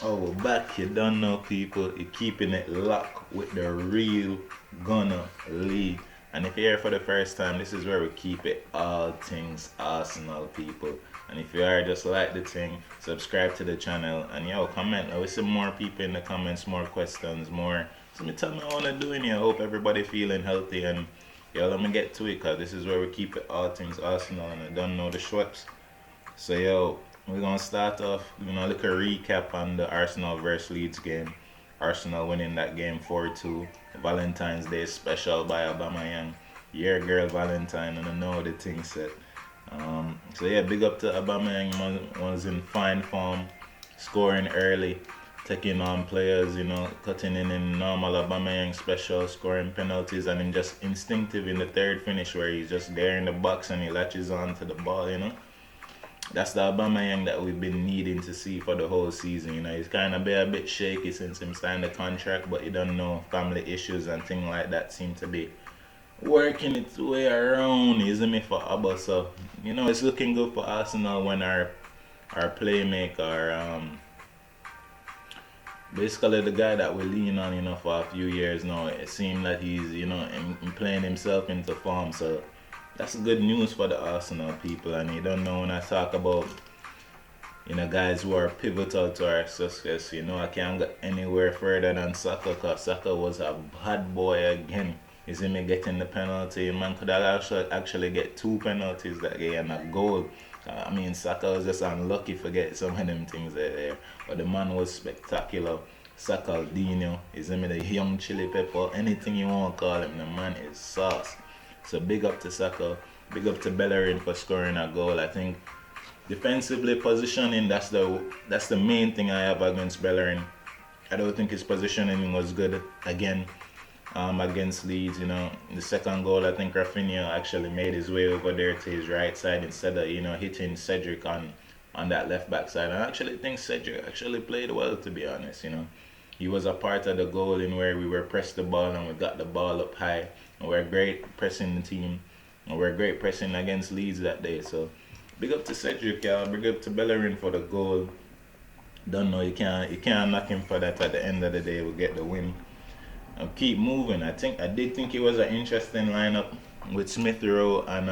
Oh, we're back. You don't know, people. You're keeping it locked with the real Gunner League. And if you're here for the first time, this is where we keep it all things Arsenal, people. And if you are, just like the thing, subscribe to the channel, and yo, comment. I will see more people in the comments, more questions, more. So me tell me what I want to do in here. I hope everybody feeling healthy, and yo, let me get to it, cause this is where we keep it all things Arsenal, and I don't know the Schweppes. So yo, we're gonna start off. We're gonna look a recap on the Arsenal versus Leeds game. Arsenal winning that game 4-2. Valentines Day special by Aubameyang. Your girl Valentine, and I know the thing said. So yeah, big up to Aubameyang. Was in fine form, scoring early, taking on players. Cutting in normal Aubameyang special, scoring penalties, and then just instinctive in the third finish where he's just there in the box and he latches on to the ball. That's the Aubameyang that we've been needing to see for the whole season. He's kind of been a bit shaky since he signed the contract, but you don't know, family issues and things like that seem to be working its way around, isn't it, for Abba? So, it's looking good for Arsenal when our playmaker, basically the guy that we lean on, for a few years now, it seems that he's, playing himself into form. So that's good news for the Arsenal people. And you don't know, when I talk about guys who are pivotal to our success, I can't go anywhere further than Saka, because Saka was a bad boy again. You see me getting the penalty. Man could have actually get two penalties that game and a goal. I mean, Saka was just unlucky for getting some of them things there. But the man was spectacular. Saka Dino, you see me, the young chili pepper, anything you want to call him, the man is sauce. So big up to Saka, big up to Bellerin for scoring a goal. I think defensively positioning, that's the main thing I have against Bellerin. I don't think his positioning was good again against Leeds. The second goal, I think Rafinha actually made his way over there to his right side instead of hitting Cedric on that left back side. I actually think Cedric actually played well, to be honest. He was a part of the goal in where we were pressed the ball and we got the ball up high. And we're great pressing the team. And we're great pressing against Leeds that day. So big up to Cedric, y'all. Big up to Bellerin for the goal. Don't know, you can't knock him for that. At the end of the day, we'll get the win. I'll keep moving. I did think it was an interesting lineup with Smith Rowe and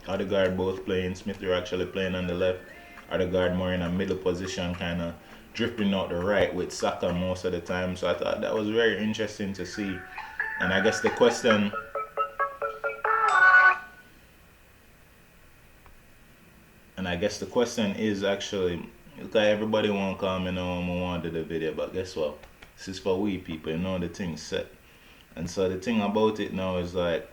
Odegaard both playing. Smith Rowe actually playing on the left. Odegaard more in a middle position, kind of drifting out the right with Saka most of the time. So I thought that was very interesting to see. And I guess the question is actually, look, everybody want to call me now and I want to do the video, but guess what? This is for we people, the thing's set. And so the thing about it now is like,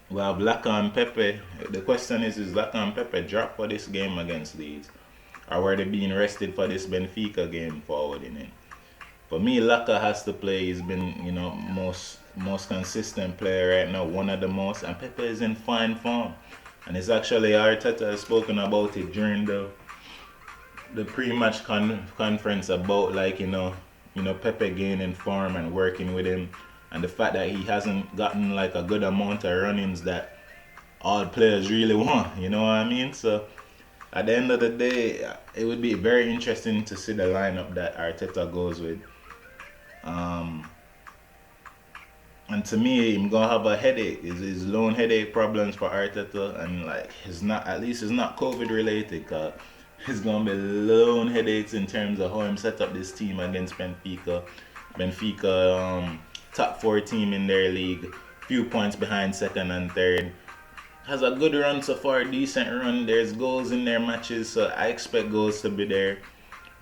we have Laka and Pepe. The question is Laka and Pepe dropped for this game against Leeds? Or were they being rested for this Benfica game forward in it? For me, Laka has to play. He's been, most consistent player right now, one of the most. And Pepe is in fine form. And it's actually, Arteta has spoken about it during the pre-match conference about, like, Pepe gaining form and working with him, and the fact that he hasn't gotten like a good amount of run-ins that all players really want. You know what I mean? So at the end of the day, it would be very interesting to see the lineup that Arteta goes with. And to me, I'm gonna have a headache. His lone headache problems for Arteta, and like it's not COVID related. Cause it's gonna be lone headaches in terms of how him set up this team against Benfica. Benfica, top 4 team in their league, few points behind second and third. Has a good run so far, decent run. There's goals in their matches, so I expect goals to be there.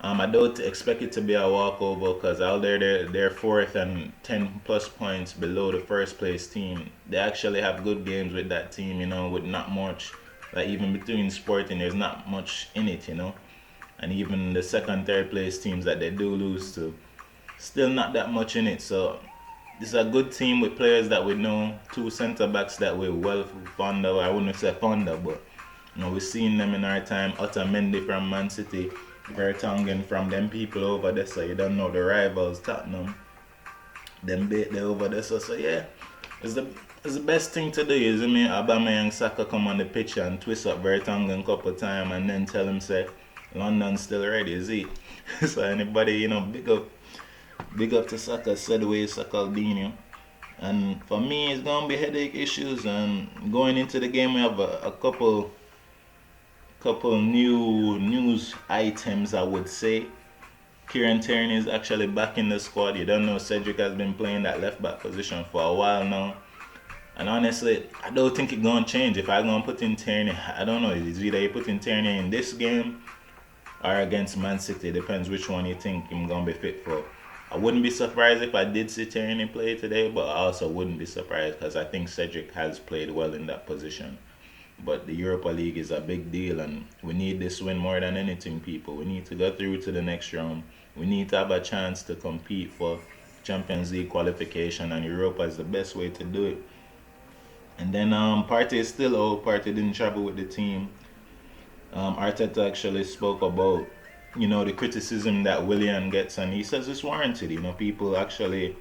I don't expect it to be a walkover because out there they're fourth and 10 plus points below the first place team. They actually have good games with that team, with not much. Like even between Sporting, there's not much in it, And even the second, third place teams that they do lose to, still not that much in it. So this is a good team with players that we know, 2 centre backs that we're well fond of. I wouldn't say fond of, but we've seen them in our time. Otamendi from Man City, Vertonghen from them people over there. So you don't know the rivals, Tottenham. Them beat they over there. So yeah, it's the best thing to do, is Aubameyang Saka come on the pitch and twist up Vertonghen a couple times and then tell him say, London's still ready, is it? So anybody, big up to Saka, Sedway, Sakaldinho. And for me, it's gonna be headache issues. And going into the game, we have a couple new news items, I would say. Kieran Tierney is actually back in the squad. You don't know, Cedric has been playing that left back position for a while now. And honestly, I don't think it's gonna change. If I'm gonna put in Tierney, I don't know. It's either you put in Tierney in this game or against Man City. Depends which one you think I'm gonna be fit for. I wouldn't be surprised if I did see Tierney play today, but I also wouldn't be surprised because I think Cedric has played well in that position. But the Europa League is a big deal, and we need this win more than anything, people. We need to go through to the next round. We need to have a chance to compete for Champions League qualification, and Europa is the best way to do it. And then Partey is still out. Partey didn't travel with the team. Arteta actually spoke about the criticism that Willian gets, and he says it's warranted. People actually,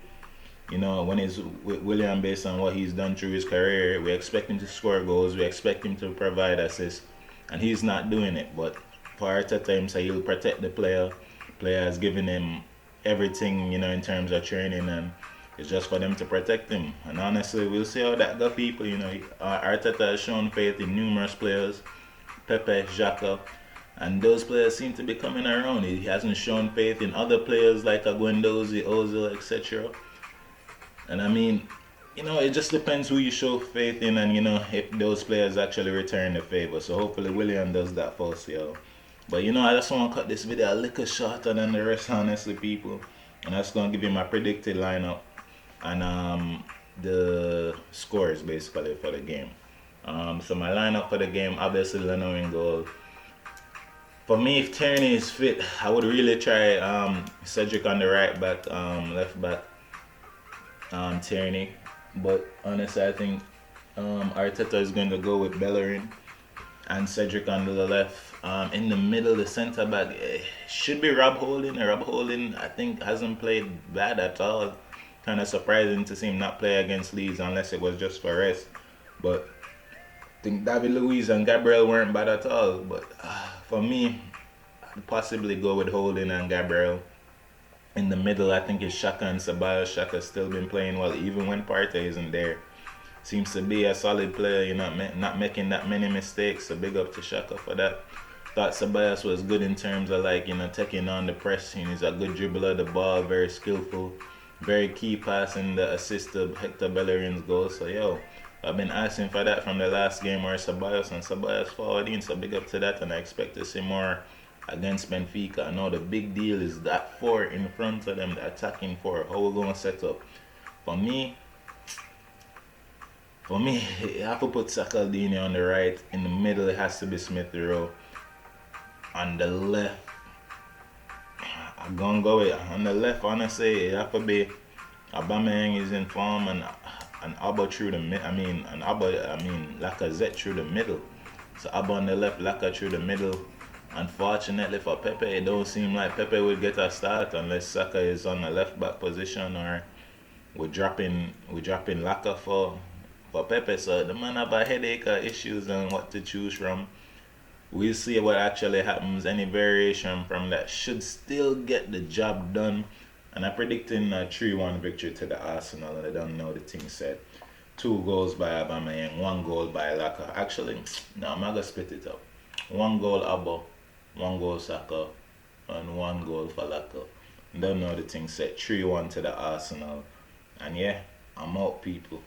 when he's with Willian, based on what he's done through his career, we expect him to score goals, we expect him to provide assists, and he's not doing it. But for Arteta, him say he'll protect the player. Player has given him everything, in terms of training, and it's just for them to protect him. And honestly, we'll see how that go, people. Arteta has shown faith in numerous players, Pepe, Xhaka, and those players seem to be coming around. He hasn't shown faith in other players like Aguendouzi, Ozil, etc. And I mean, it just depends who you show faith in, and if those players actually return the favor. So hopefully William does that for us, yo. But I just want to cut this video a little shorter than the rest, honestly, people. And I'm just gonna give you my predicted lineup and the scores basically for the game. So my lineup for the game, obviously Leno in goal. For me, if Tierney is fit, I would really try Cedric on the right back, left back, Tierney. But honestly, I think Arteta is going to go with Bellerin and Cedric on the left. In the middle, the centre back should be Rob Holding. Rob Holding, I think, hasn't played bad at all. Kind of surprising to see him not play against Leeds unless it was just for rest. But I think David Luiz and Gabriel weren't bad at all. But for me, I'd possibly go with Holding and Gabriel. In the middle, I think it's Xhaka and Ceballos. Xhaka's still been playing well, even when Partey isn't there. Seems to be a solid player, not making that many mistakes. So big up to Xhaka for that. Thought Ceballos was good in terms of taking on the press. He's a good dribbler of the ball, very skillful, very key pass in the assist to Hector Bellerin's goal. So I've been asking for that from the last game where Ceballos forward in. So big up to that, and I expect to see more against Benfica. I know the big deal is that four in front of them, the attacking four. How we gonna set up? For me, you have to put Sakaldini on the right. In the middle, it has to be Smith Rowe. On the left, I'm gonna go with on the left. Honestly, it have to be Aubameyang is in form, and Abba through the mid. Lacazette through the middle. So Abba on the left, Laka through the middle. Unfortunately for Pepe, it don't seem like Pepe will get a start unless Saka is on the left back position, or we're dropping Laka for Pepe. So the man have a headache of issues and what to choose from. We'll see what actually happens. Any variation from that should still get the job done. And I'm predicting a 3-1 victory to the Arsenal. And I don't know the thing said. 2 goals by Aubameyang, 1 goal by Laka. Actually, no, I'm not going to split it up. 1 goal Abba, 1 goal Saka, and 1 goal for Laka. Don't know the thing said. 3-1 to the Arsenal. And I'm out, people.